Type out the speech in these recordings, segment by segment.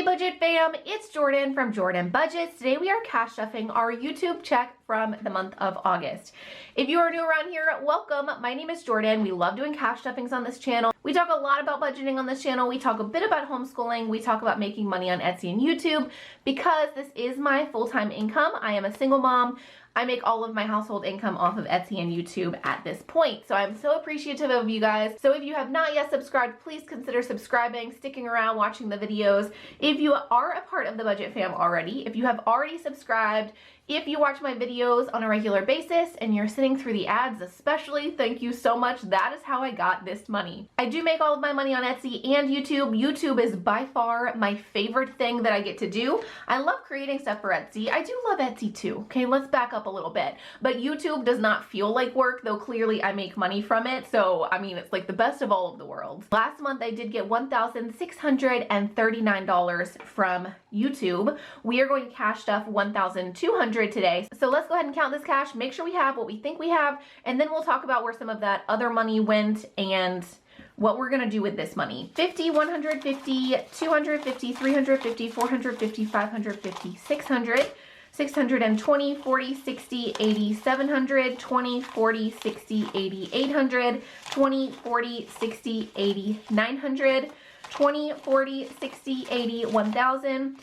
Budget fam, it's Jordan from Jordan Budgets. Today we are cash stuffing our YouTube check from the month of August. If you are new around here, welcome. My name is Jordan. We love doing cash stuffings on this channel. We talk a lot about budgeting on this channel. We talk a bit about homeschooling. We talk about making money on Etsy and YouTube. Because this is my full-time income, I am a single mom. I make all of my household income off of Etsy and YouTube at this point. So I'm so appreciative of you guys. So if you have not yet subscribed, please consider subscribing, sticking around, watching the videos. If you are a part of the Budget fam already, if you have already subscribed, if you watch my videos on a regular basis and you're sitting through the ads especially, thank you so much. That is how I got this money. I do make all of my money on Etsy and YouTube. YouTube is by far my favorite thing that I get to do. I love creating stuff for Etsy. I do love Etsy too. Okay, let's back up a little bit. But YouTube does not feel like work, though clearly I make money from it. So, I mean, it's like the best of all of the worlds. Last month I did get $1,639 from YouTube. We are going to cash stuff $1,200 today. So let's go ahead and count this cash, make sure we have what we think we have, and then we'll talk about where some of that other money went and what we're gonna do with this money. 50, 150, 250, 350, 450, 550, 600, 620, 40, 60, 80, 700, 20, 40, 60, 80, 800, 20, 40, 60, 80, 900, 20, 40, 60, 80, 1000,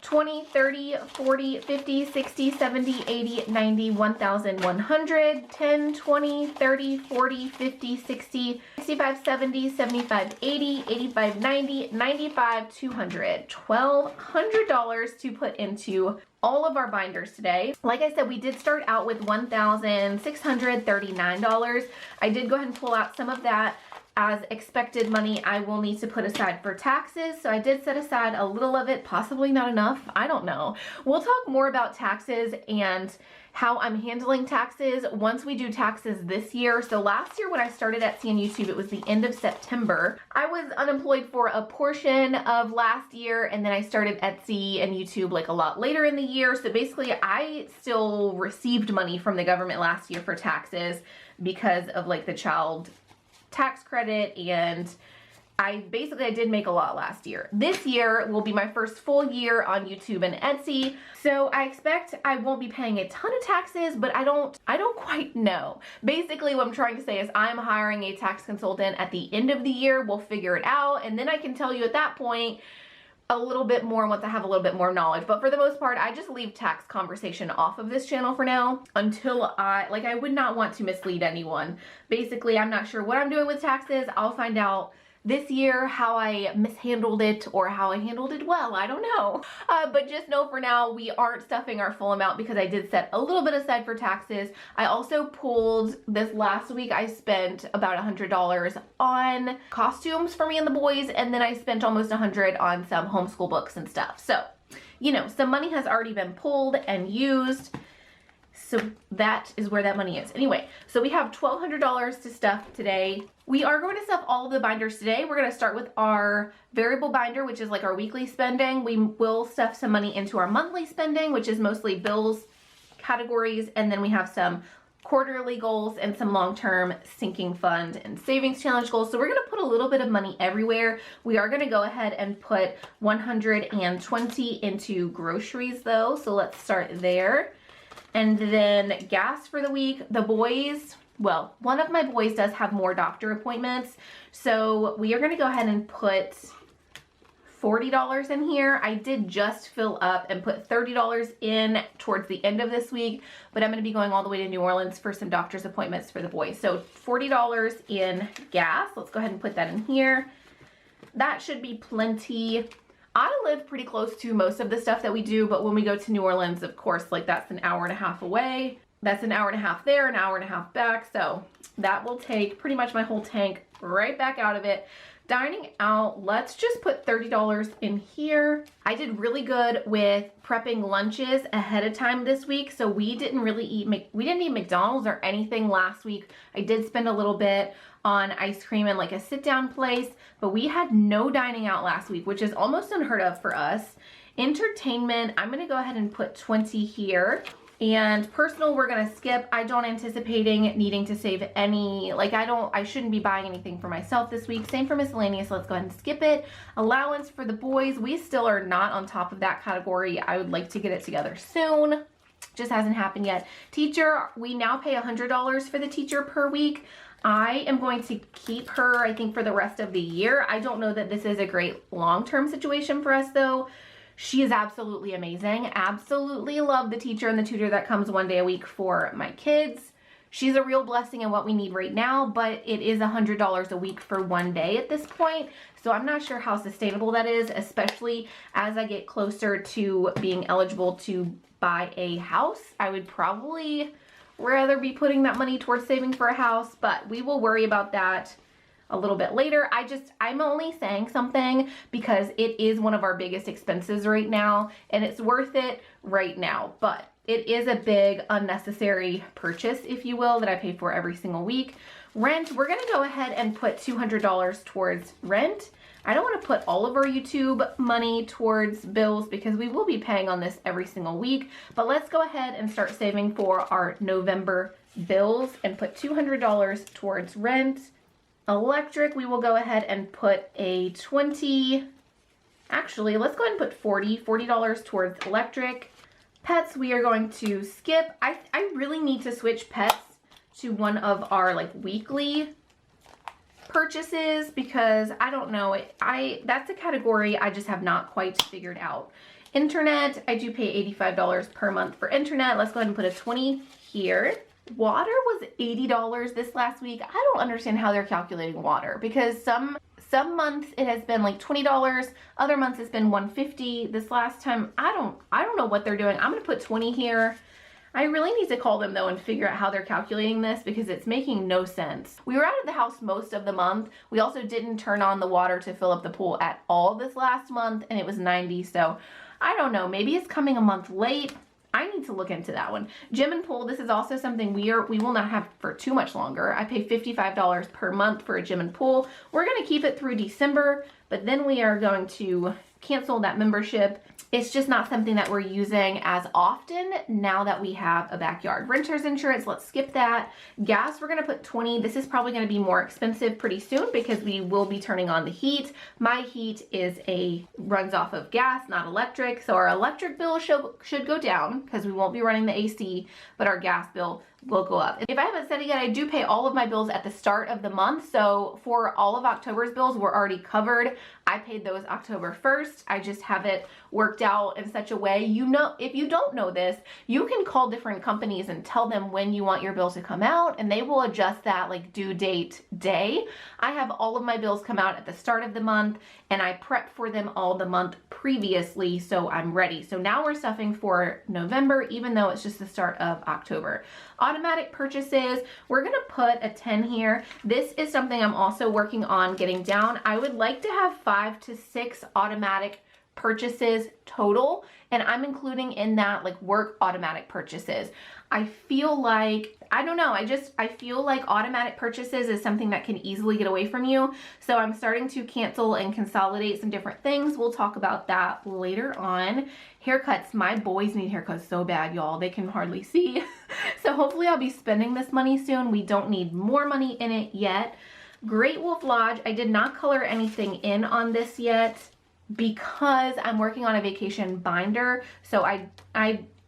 20, 30, 40, 50, 60, 70, 80, 90, 1,100, 10, 20, 30, 40, 50, 60, 65, 70, 75, 80, 85, 90, 95, 200, $1,200 to put into all of our binders today. Like I said, we did start out with $1,639. I did go ahead and pull out some of that as expected money I will need to put aside for taxes. So I did set aside a little of it, possibly not enough, I don't know. We'll talk more about taxes and how I'm handling taxes once we do taxes this year. So last year when I started Etsy and YouTube, it was the end of September. I was unemployed for a portion of last year, and then I started Etsy and YouTube like a lot later in the year. So basically I still received money from the government last year for taxes because of like the child tax credit, and I did make a lot last year. This year will be my first full year on YouTube and Etsy, so I expect I won't be paying a ton of taxes, but I don't quite know. Basically what I'm trying to say is I'm hiring a tax consultant at the end of the year. We'll figure it out, and then I can tell you at that point a little bit more once I have a little bit more knowledge. But for the most part, I just leave tax conversation off of this channel for now until I would not want to mislead anyone. Basically, I'm not sure what I'm doing with taxes. I'll find out this year how I mishandled it or how I handled it well. I don't know. But just know for now, we aren't stuffing our full amount because I did set a little bit aside for taxes. I also pulled this last week. I spent about $100 on costumes for me and the boys, and then I spent almost $100 on some homeschool books and stuff. So, you know, some money has already been pulled and used. So that is where that money is. Anyway, so we have $1,200 to stuff today. We are going to stuff all of the binders today. We're going to start with our variable binder, which is like our weekly spending. We will stuff some money into our monthly spending, which is mostly bills categories. And then we have some quarterly goals and some long-term sinking fund and savings challenge goals. So we're going to put a little bit of money everywhere. We are going to go ahead and put 120 into groceries though. So let's start there. And then gas for the week. The boys, well, one of my boys does have more doctor appointments. So we are going to go ahead and put $40 in here. I did just fill up and put $30 in towards the end of this week, but I'm going to be going all the way to New Orleans for some doctor's appointments for the boys. So $40 in gas. Let's go ahead and put that in here. That should be plenty. I live pretty close to most of the stuff that we do, but when we go to New Orleans, of course, like that's an hour and a half away. That's an hour and a half there, an hour and a half back. So that will take pretty much my whole tank right back out of it. Dining out, let's just put $30 in here. I did really good with prepping lunches ahead of time this week, so we didn't really eat McDonald's or anything last week. I did spend a little bit on ice cream and like a sit down place, but we had no dining out last week, which is almost unheard of for us. Entertainment, I'm gonna go ahead and put 20 here. And personal, we're gonna skip. I don't anticipating needing to save any, like I shouldn't be buying anything for myself this week. Same for miscellaneous, let's go ahead and skip it. Allowance for the boys, we still are not on top of that category. I would like to get it together soon. Just hasn't happened yet. Teacher, we now pay $100 for the teacher per week. I am going to keep her, I think, for the rest of the year. I don't know that this is a great long-term situation for us though. She is absolutely amazing. Absolutely love the teacher and the tutor that comes one day a week for my kids. She's a real blessing in what we need right now, but it is $100 a week for one day at this point. So I'm not sure how sustainable that is, especially as I get closer to being eligible to buy a house. I would probably rather be putting that money towards saving for a house, but we will worry about that a little bit later. I'm only saying something because it is one of our biggest expenses right now, and it's worth it right now, but it is a big unnecessary purchase, if you will, that I pay for every single week. Rent, we're gonna go ahead and put $200 towards rent. I don't want to put all of our YouTube money towards bills because we will be paying on this every single week, but let's go ahead and start saving for our November bills and put $200 towards rent. Electric, we will go ahead and put a 20, actually, let's go ahead and put $40 towards electric. Pets, we are going to skip. I really need to switch pets to one of our like weekly purchases because I don't know, that's a category I just have not quite figured out. Internet, I do pay $85 per month for internet. Let's go ahead and put a 20 here. Water was $80 this last week. I don't understand how they're calculating water because some months it has been like $20, other months it's been $150. This last time, I don't know what they're doing. I'm gonna put 20 here. I really need to call them though and figure out how they're calculating this because it's making no sense. We were out of the house most of the month. We also didn't turn on the water to fill up the pool at all this last month, and it was 90, so I don't know, maybe it's coming a month late. I need to look into that one. Gym and pool, this is also something we will not have for too much longer. I pay $55 per month for a gym and pool. We're gonna keep it through December, but then we are going to cancel that membership. It's just not something that we're using as often now that we have a backyard. Renter's insurance, let's skip that. Gas, we're gonna put 20. This is probably gonna be more expensive pretty soon because we will be turning on the heat. My heat runs off of gas, not electric. So our electric bill should go down because we won't be running the AC, but our gas bill will go up. If I haven't said it yet, I do pay all of my bills at the start of the month. So for all of October's bills, we're already covered. I paid those October 1st. I just have it worked out in such a way, you know, if you don't know this, you can call different companies and tell them when you want your bills to come out and they will adjust that like due date day. I have all of my bills come out at the start of the month and I prep for them all the month previously, so I'm ready. So now we're stuffing for November, even though it's just the start of October. Automatic purchases, we're gonna put a 10 here. This is something I'm also working on getting down. I would like to have 5 to 6 automatic purchases total, and I'm including in that like work automatic purchases. I feel like, I don't know, I feel like automatic purchases is something that can easily get away from you. So I'm starting to cancel and consolidate some different things. We'll talk about that later on. Haircuts, my boys need haircuts so bad, y'all. They can hardly see. So hopefully I'll be spending this money soon. We don't need more money in it yet. Great Wolf Lodge, I did not color anything in on this yet because I'm working on a vacation binder. So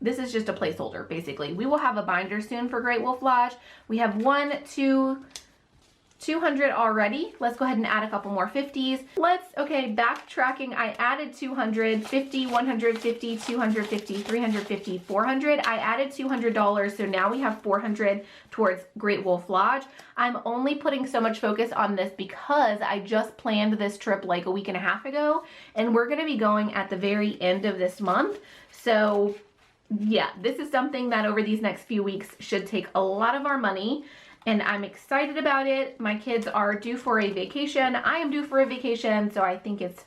this is just a placeholder, basically. We will have a binder soon for Great Wolf Lodge. We have 200 already. Let's go ahead and add a couple more 50s. Okay, backtracking, I added 200, 50, 150, 250, 350, 400. I added $200, so now we have 400 towards Great Wolf Lodge. I'm only putting so much focus on this because I just planned this trip like a week and a half ago, and we're gonna be going at the very end of this month. So yeah, this is something that over these next few weeks should take a lot of our money, and I'm excited about it. My kids are due for a vacation. I am due for a vacation, so I think it's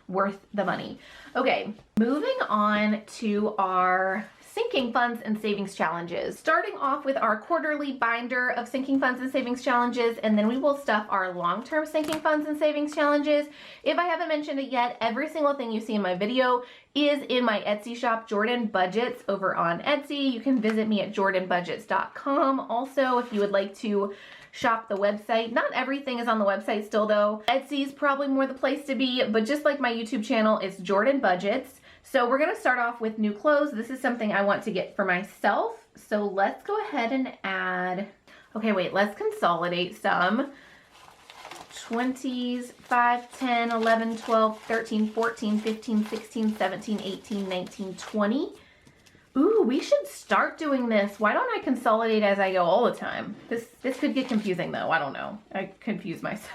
worth the money. Okay, moving on to our sinking funds and savings challenges. Starting off with our quarterly binder of sinking funds and savings challenges, and then we will stuff our long-term sinking funds and savings challenges. If I haven't mentioned it yet, every single thing you see in my video is in my Etsy shop, Jordan Budgets, over on Etsy. You can visit me at jordanbudgets.com. Also, if you would like to shop the website. Not everything is on the website still though. Etsy is probably more the place to be, but just like my YouTube channel, it's Jordan Budgets. So we're gonna start off with new clothes. This is something I want to get for myself. So let's go ahead and add, okay, wait, let's consolidate some. 20s, 5, 10, 11, 12, 13, 14, 15, 16, 17, 18, 19, 20. Ooh, we should start doing this. Why don't I consolidate as I go all the time? This could get confusing though. I don't know. I confuse myself.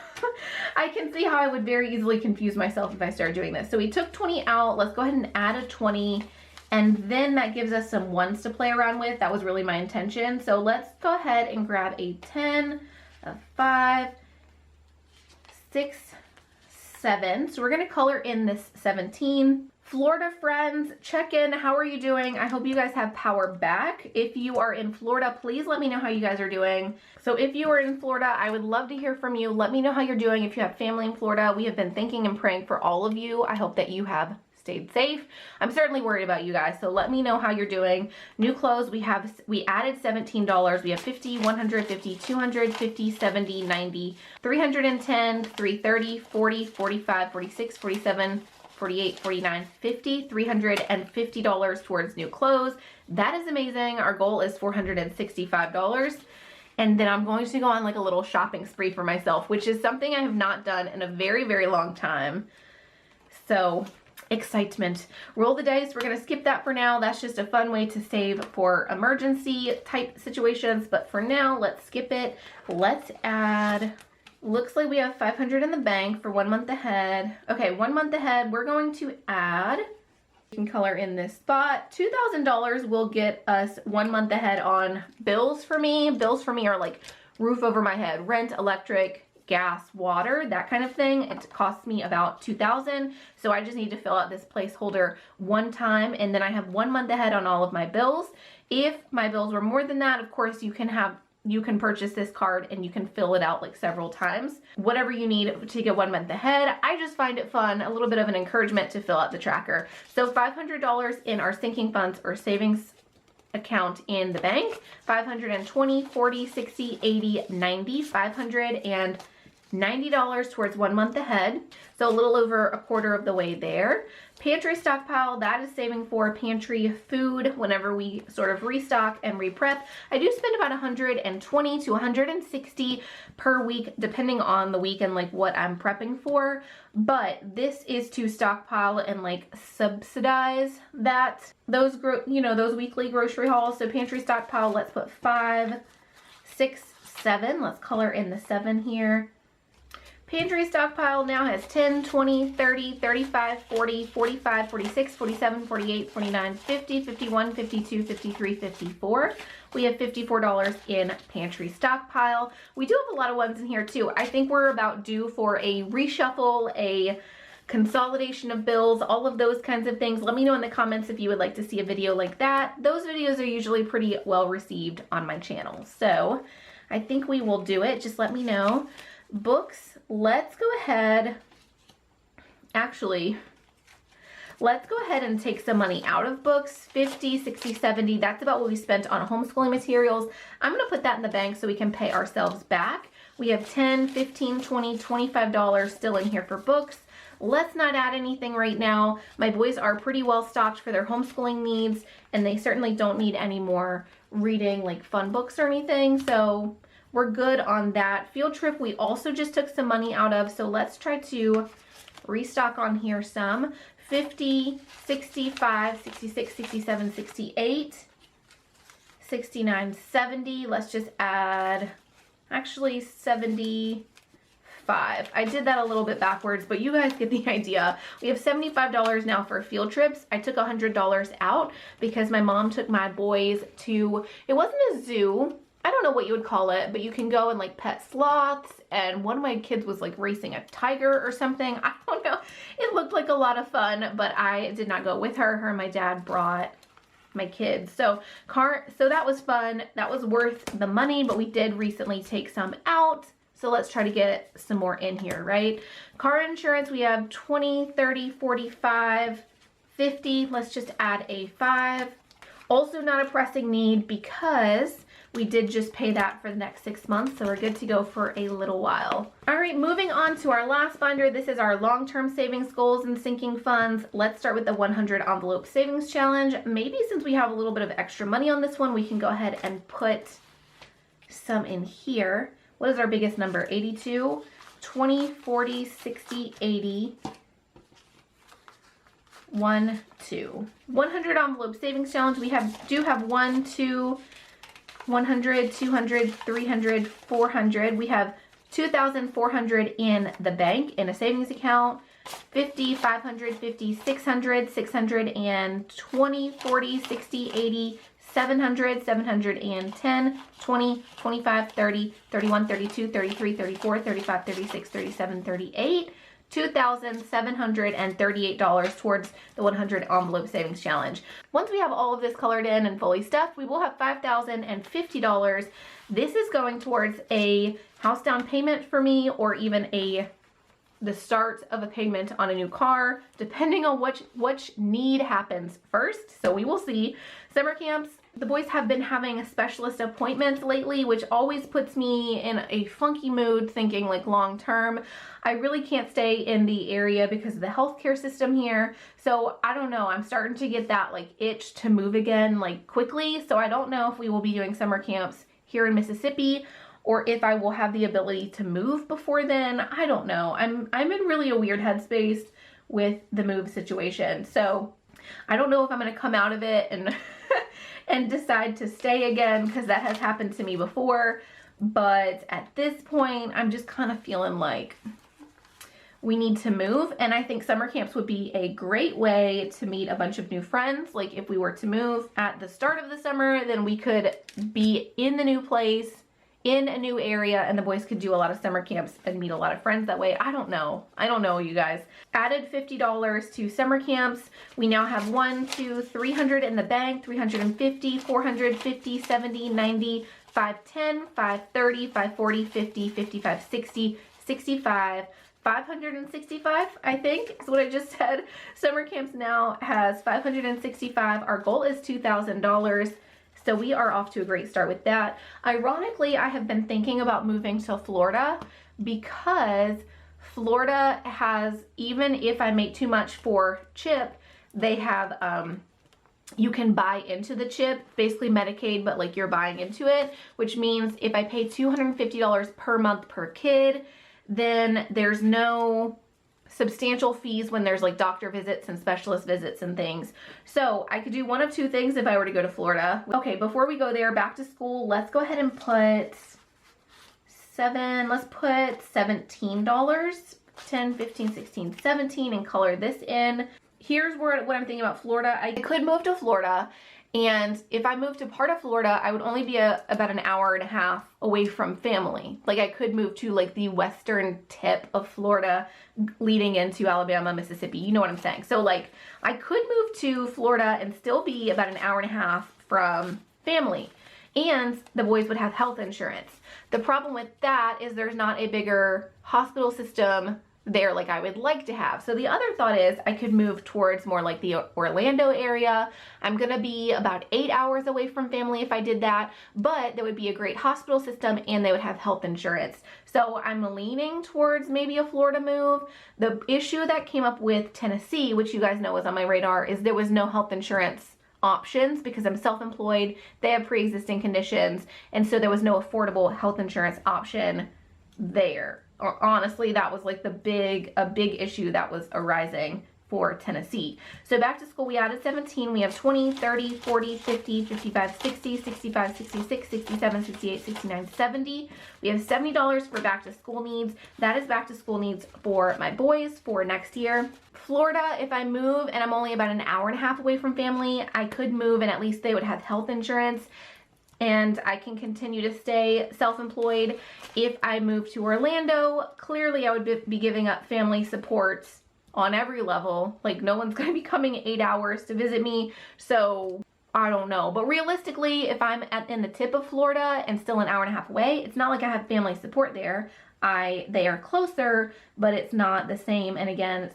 I can see how I would very easily confuse myself if I started doing this. So we took 20 out. Let's go ahead and add a 20. And then that gives us some ones to play around with. That was really my intention. So let's go ahead and grab a 10, a 5, 6, 7. So we're going to color in this 17. Florida friends, check in. How are you doing? I hope you guys have power back. If you are in Florida, please let me know how you guys are doing. So if you are in Florida, I would love to hear from you. Let me know how you're doing. If you have family in Florida, we have been thinking and praying for all of you. I hope that you have stayed safe. I'm certainly worried about you guys, so let me know how you're doing. New clothes, we added $17. We have 50, 150, 250, 70, 90, 310, 330, 40, 45, 46, 47, 48, 49, 50, $350 towards new clothes. That is amazing. Our goal is $465. And then I'm going to go on like a little shopping spree for myself, which is something I have not done in a very, very long time. So excitement. Roll the dice. We're going to skip that for now. That's just a fun way to save for emergency type situations. But for now, let's skip it. Let's add, looks like we have 500 in the bank for 1 month ahead. Okay, 1 month ahead, we're going to add, you can color in this spot, $2,000 will get us 1 month ahead on bills for me. Bills for me are like roof over my head, rent, electric, gas, water, that kind of thing. It costs me about $2,000. So I just need to fill out this placeholder one time, and then I have 1 month ahead on all of my bills. If my bills were more than that, of course, you can purchase this card and you can fill it out like several times. Whatever you need to get 1 month ahead. I just find it fun, a little bit of an encouragement to fill out the tracker. So $500 in our sinking funds or savings account in the bank, 520, 40, 60, 80, 90, $590 towards 1 month ahead. So a little over a quarter of the way there. Pantry Stockpile, that is saving for pantry food whenever we sort of restock and re-prep. I do spend about 120 to 160 per week, depending on the week and like what I'm prepping for. But this is to stockpile and like subsidize those weekly grocery hauls. So Pantry Stockpile, let's put 5, 6, 7. Let's color in the 7 here. Pantry Stockpile now has 10, 20, 30, 35, 40, 45, 46, 47, 48, 49, 50, 51, 52, 53, 54. We have $54 in Pantry Stockpile. We do have a lot of ones in here too. I think we're about due for a reshuffle, a consolidation of bills, all of those kinds of things. Let me know in the comments if you would like to see a video like that. Those videos are usually pretty well received on my channel. So I think we will do it. Just let me know. Books, let's go ahead, actually, let's go ahead and take some money out of books, 50, 60, 70, that's about what we spent on homeschooling materials. I'm going to put that in the bank so we can pay ourselves back. We have 10, 15, 20, $25 still in here for books. Let's not add anything right now. My boys are pretty well stocked for their homeschooling needs, and they certainly don't need any more reading like fun books or anything, so we're good on that. Field trip, we also just took some money out of, so let's try to restock on here some. 50, 65, 66, 67, 68, 69, 70. Let's just add, actually 75. I did that a little bit backwards, but you guys get the idea. We have $75 now for field trips. I took $100 out because my mom took my boys to, it wasn't a zoo, I don't know what you would call it, but you can go and like pet sloths, and one of my kids was like racing a tiger or something. I don't know. It looked like a lot of fun, but I did not go with her. Her and my dad brought my kids. So that was fun. That was worth the money, but we did recently take some out. So let's try to get some more in here, right? Car insurance, we have 20, 30, 45, 50. Let's just add a 5. Also not a pressing need because we did just pay that for the next 6 months, so we're good to go for a little while. All right, moving on to our last binder. This is our long-term savings goals and sinking funds. Let's start with the 100 envelope savings challenge. Maybe since we have a little bit of extra money on this one, we can go ahead and put some in here. What is our biggest number? 82, 20, 40, 60, 80, 1, 2. 100 envelope savings challenge. We do have 1, 2, 100, 200, 300, 400. We have 2,400 in the bank in a savings account. 50, 500, 50, 600, 620, 40, 60, 80, 700, 710, 20, 25, 30, 31, 32, 33, 34, 35, 36, 37, 38. $2,738 towards the 100 envelope savings challenge. Once we have all of this colored in and fully stuffed, we will have $5,050. This is going towards a house down payment for me, or even the start of a payment on a new car, depending on which need happens first. So we will see. Summer camps, the boys have been having specialist appointments lately, which always puts me in a funky mood thinking like long term. I really can't stay in the area because of the healthcare system here. So I don't know, I'm starting to get that like itch to move again like quickly. So I don't know if we will be doing summer camps here in Mississippi or if I will have the ability to move before then. I don't know. I'm in really a weird headspace with the move situation. So I don't know if I'm gonna come out of it and and decide to stay again, because that has happened to me before. But at this point, I'm just kind of feeling like we need to move. And I think summer camps would be a great way to meet a bunch of new friends. Like if we were to move at the start of the summer, then we could be in the new place, in a new area, and the boys could do a lot of summer camps and meet a lot of friends that way. I don't know, you guys. Added $50 to summer camps. We now have 1, 2, 300 in the bank, 350, 450, 70, 90, 510, 530, 540, 50, 55, 60, 65, 565, I think is what I just said. Summer camps now has 565. Our goal is $2,000. So we are off to a great start with that. Ironically, I have been thinking about moving to Florida because Florida has, even if I make too much for CHIP, they have, you can buy into the CHIP, basically Medicaid, but like you're buying into it, which means if I pay $250 per month per kid, then there's no substantial fees when there's like doctor visits and specialist visits and things. So I could do one of two things if I were to go to Florida. Okay, before we go there, back to school, let's go ahead and put let's put $17, 10, 15, 16, 17, and color this in. Here's what I'm thinking about Florida. I could move to Florida, and if I moved to part of Florida, I would only be about an hour and a half away from family. Like I could move to like the western tip of Florida leading into Alabama, Mississippi. You know what I'm saying? So like I could move to Florida and still be about an hour and a half from family. And the boys would have health insurance. The problem with that is there's not a bigger hospital system there like I would like to have. So the other thought is I could move towards more like the Orlando area. I'm gonna be about 8 hours away from family if I did that, but there would be a great hospital system and they would have health insurance. So I'm leaning towards maybe a Florida move. The issue that came up with Tennessee, which you guys know was on my radar, is there was no health insurance options because I'm self-employed. They have pre-existing conditions, and so there was no affordable health insurance option there. Honestly, that was like a big issue that was arising for Tennessee. So back to school, we added 17. We have 20, 30, 40, 50, 55, 60, 65, 66, 67, 68, 69, 70. We have $70 for back to school needs. That is back to school needs for my boys for next year. Florida, if I move and I'm only about an hour and a half away from family, I could move and at least they would have health insurance, and I can continue to stay self-employed. If I move to Orlando, clearly I would be giving up family support on every level. Like no one's gonna be coming 8 hours to visit me. So I don't know. But realistically, if I'm in the tip of Florida and still an hour and a half away, it's not like I have family support there. They are closer, but it's not the same. And again,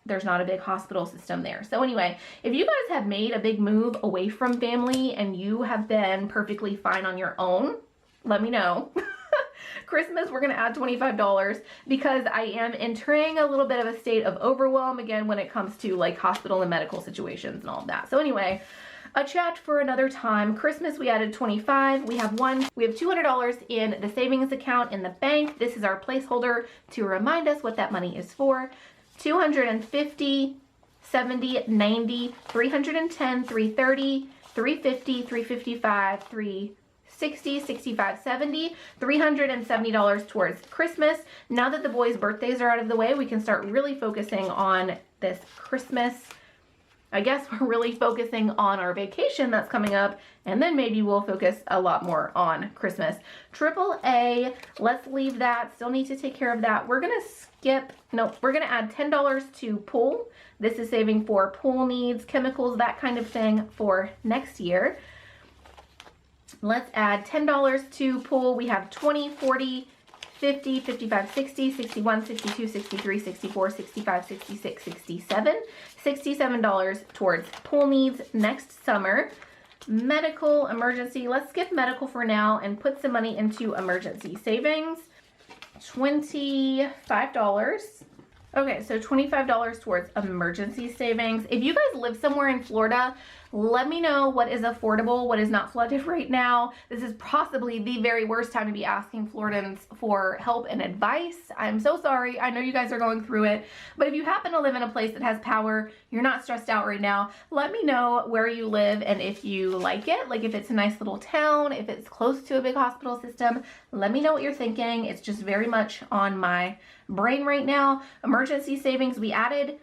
there's not a big hospital system there. So anyway, if you guys have made a big move away from family and you have been perfectly fine on your own, let me know. Christmas, we're going to add $25 because I am entering a little bit of a state of overwhelm again when it comes to like hospital and medical situations and all of that. So anyway, a chat for another time. Christmas, we added 25. We have $200 in the savings account in the bank. This is our placeholder to remind us what that money is for. 250, 70, 90, 310, 330, 350, 355, 360, 65, 70, $370 towards Christmas. Now that the boys' birthdays are out of the way, we can start really focusing on this Christmas. I guess we're really focusing on our vacation that's coming up, and then maybe we'll focus a lot more on Christmas. AAA, let's leave that. Still need to take care of that. We're gonna we're gonna add $10 to pool. This is saving for pool needs, chemicals, that kind of thing for next year. Let's add $10 to pool. We have 20, 40, 50, 55, 60, 61, 62, 63, 64, 65, 66, 67. $67 towards pool needs next summer. Medical, emergency. Let's skip medical for now and put some money into emergency savings. $25. Okay, so $25 towards emergency savings. If you guys live somewhere in Florida, let me know what is affordable, what is not flooded right now. This is possibly the very worst time to be asking Floridans for help and advice. I'm so sorry. I know you guys are going through it, but if you happen to live in a place that has power, you're not stressed out right now, let me know where you live and if you like it. Like if it's a nice little town, if it's close to a big hospital system, let me know what you're thinking. It's just very much on my brain right now. Emergency savings, we added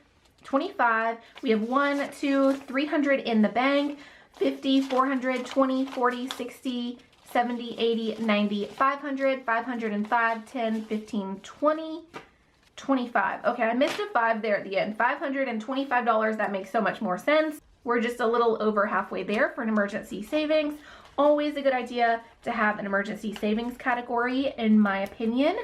25. We have 1, 2, 300 in the bank, 50, 400, 20, 40, 60, 70, 80, 90, 500, 505, 10, 15, 20, 25. Okay, I missed a 5 there at the end. $525, that makes so much more sense. We're just a little over halfway there for an emergency savings. Always a good idea to have an emergency savings category, in my opinion.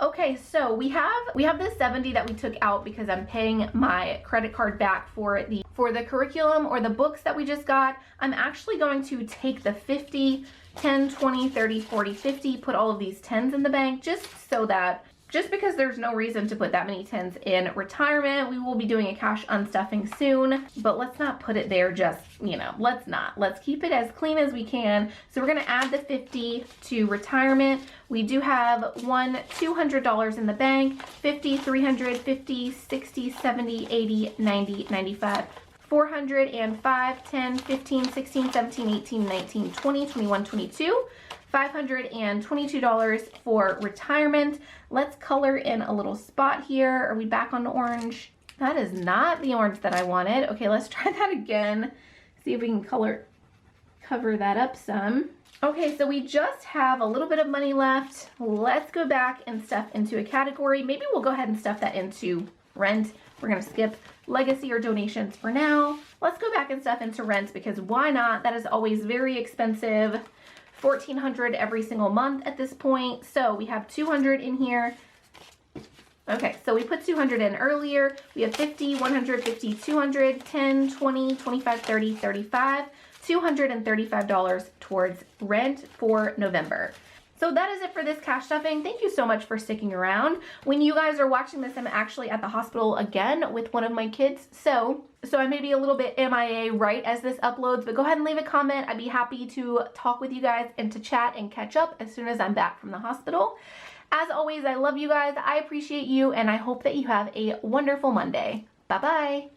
Okay, so we have this 70 that we took out because I'm paying my credit card back for the curriculum or the books that we just got. I'm actually going to take the 50, 10, 20, 30, 40, 50, put all of these 10s in the bank just because there's no reason to put that many 10s in retirement. We will be doing a cash unstuffing soon, but let's not put it there just, let's not. Let's keep it as clean as we can. So we're gonna add the 50 to retirement. We do have $200 in the bank, 50, 300, 50, 60, 70, 80, 90, 95, 405, 10, 15, 16, 17, 18, 19, 20, 21, 22. $522 for retirement. Let's color in a little spot here. Are we back on orange? That is not the orange that I wanted. Okay, let's try that again. See if we can cover that up some. Okay, so we just have a little bit of money left. Let's go back and stuff into a category. Maybe we'll go ahead and stuff that into rent. We're gonna skip legacy or donations for now. Let's go back and stuff into rent because why not? That is always very expensive. $1,400 every single month at this point. So we have 200 in here. Okay, so we put 200 in earlier. We have 50, 150, 200, 10, 20, 25, 30, 35, $235 towards rent for November. So that is it for this cash stuffing. Thank you so much for sticking around. When you guys are watching this, I'm actually at the hospital again with one of my kids. So I may be a little bit MIA right as this uploads, but go ahead and leave a comment. I'd be happy to talk with you guys and to chat and catch up as soon as I'm back from the hospital. As always, I love you guys. I appreciate you, and I hope that you have a wonderful Monday. Bye-bye.